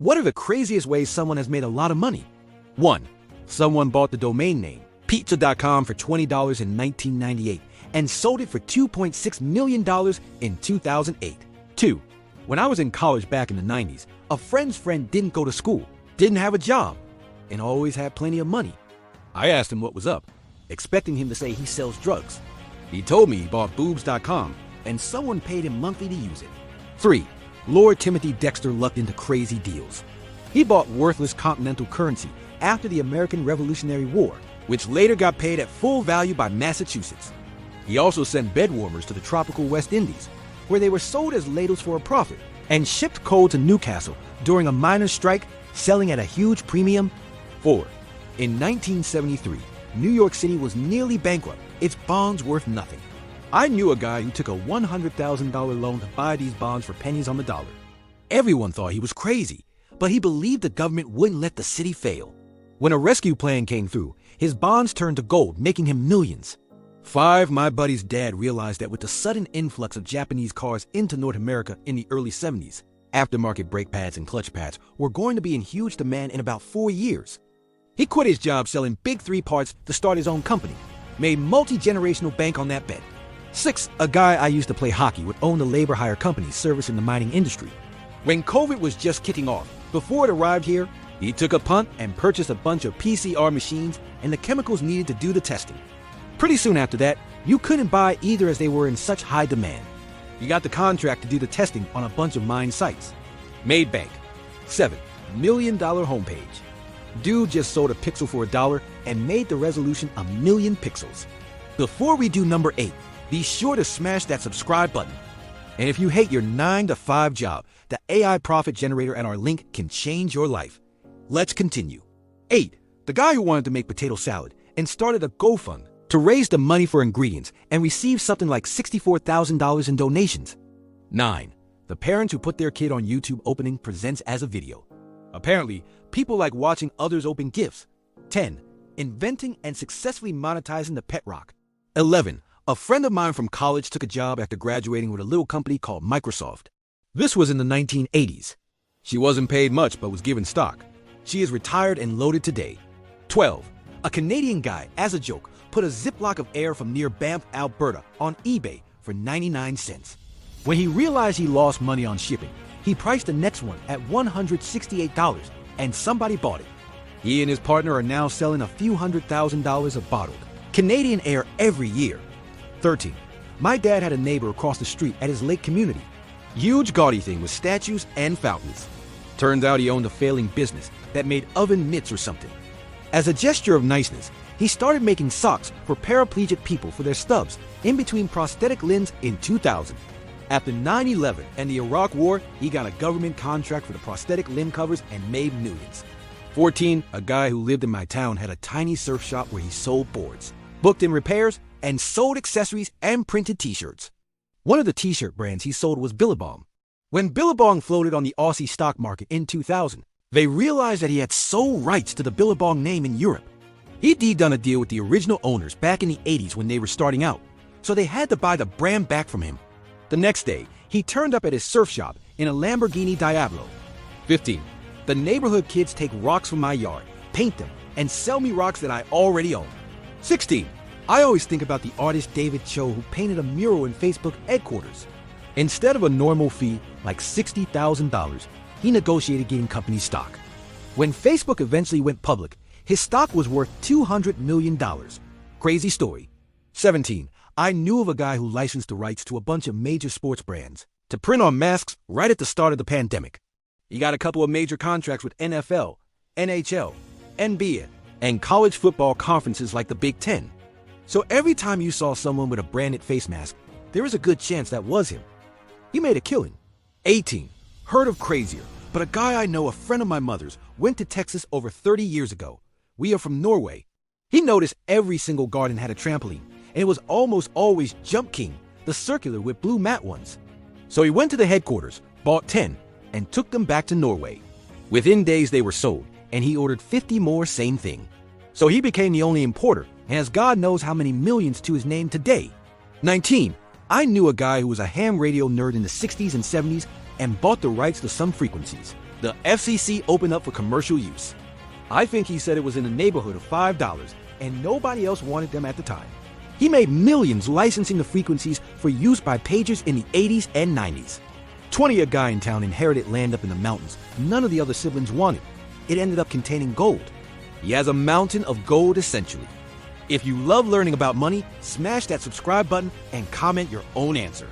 What are the craziest ways someone has made a lot of money? 1. Someone bought the domain name pizza.com for $20 in 1998 and sold it for $2.6 million in 2008. 2. When I was in college back in the 90s, a friend's friend didn't go to school, didn't have a job, and always had plenty of money. I asked him what was up, expecting him to say he sells drugs. He told me he bought boobs.com and someone paid him monthly to use it. 3. Lord Timothy Dexter lucked into crazy deals. He bought worthless continental currency after the American Revolutionary War, which later got paid at full value by Massachusetts. He also sent bed warmers to the tropical West Indies, where they were sold as ladles for a profit, and shipped coal to Newcastle during a miners' strike, selling at a huge premium. 4. In 1973, New York City was nearly bankrupt, its bonds worth nothing. I knew a guy who took a $100,000 loan to buy these bonds for pennies on the dollar. Everyone thought he was crazy, but he believed the government wouldn't let the city fail. When a rescue plan came through, his bonds turned to gold, making him millions. 5. My buddy's dad realized that with the sudden influx of Japanese cars into North America in the early 70s, aftermarket brake pads and clutch pads were going to be in huge demand in about 4 years. He quit his job selling Big 3 parts to start his own company, made multi-generational bank on that bet. 6. A guy I used to play hockey with owned a labor hire company servicing the mining industry. When COVID was just kicking off, before it arrived here, he took a punt and purchased a bunch of PCR machines and the chemicals needed to do the testing. Pretty soon after that, you couldn't buy either as they were in such high demand. He got the contract to do the testing on a bunch of mine sites. Made bank. 7. $1 million homepage. Dude just sold a pixel for $1 and made the resolution 1,000,000 pixels. Before we do number 8, be sure to smash that subscribe button. And if you hate your 9-to-5 job, the AI profit generator at our link can change your life. Let's continue. 8. The guy who wanted to make potato salad and started a GoFundMe to raise the money for ingredients and received something like $64,000 in donations. 9. The parents who put their kid on YouTube opening presents as a video. Apparently, people like watching others open gifts. 10. Inventing and successfully monetizing the pet rock. 11. A friend of mine from college took a job after graduating with a little company called Microsoft. This was in the 1980s. She wasn't paid much but was given stock. She is retired and loaded today. 12. A Canadian guy, as a joke, put a Ziploc of air from near Banff, Alberta on eBay for 99 cents. When he realized he lost money on shipping, he priced the next one at $168 and somebody bought it. He and his partner are now selling a few $100,000 of bottled Canadian air every year. 13. My dad had a neighbor across the street at his lake community. Huge gaudy thing with statues and fountains. Turned out he owned a failing business that made oven mitts or something. As a gesture of niceness, he started making socks for paraplegic people for their stubs in between prosthetic limbs in 2000. After 9/11 and the Iraq War, he got a government contract for the prosthetic limb covers and made millions. 14. A guy who lived in my town had a tiny surf shop where he sold boards, booked in repairs, and sold accessories and printed t-shirts. One of the t-shirt brands he sold was Billabong. When Billabong floated on the Aussie stock market in 2000, they realized that he had sole rights to the Billabong name in Europe. He'd done a deal with the original owners back in the 80s when they were starting out, so they had to buy the brand back from him. The next day, he turned up at his surf shop in a Lamborghini Diablo. 15. The neighborhood kids take rocks from my yard, paint them, and sell me rocks that I already own. 16. I always think about the artist David Cho who painted a mural in Facebook headquarters. Instead of a normal fee like $60,000, he negotiated getting company stock. When Facebook eventually went public, his stock was worth $200 million. Crazy story. 17. I knew of a guy who licensed the rights to a bunch of major sports brands to print on masks right at the start of the pandemic. He got a couple of major contracts with NFL, NHL, NBA, and college football conferences like the Big Ten. So every time you saw someone with a branded face mask, there was a good chance that was him. He made a killing. 18. Heard of crazier, but a guy I know, a friend of my mother's, went to Texas over 30 years ago. We are from Norway. He noticed every single garden had a trampoline, and it was almost always Jump King, the circular with blue mat ones. So he went to the headquarters, bought 10, and took them back to Norway. Within days they were sold, and he ordered 50 more same thing. So he became the only importer, and has God knows how many millions to his name today. 19. I knew a guy who was a ham radio nerd in the 60s and 70s and bought the rights to some frequencies. the FCC opened up for commercial use. I think he said it was in the neighborhood of $5, and nobody else wanted them at the time. He made millions licensing the frequencies for use by pagers in the 80s and 90s. 20-year guy in town inherited land up in the mountains none of the other siblings wanted. It ended up containing gold. He has a mountain of gold essentially. If you love learning about money, smash that subscribe button and comment your own answer.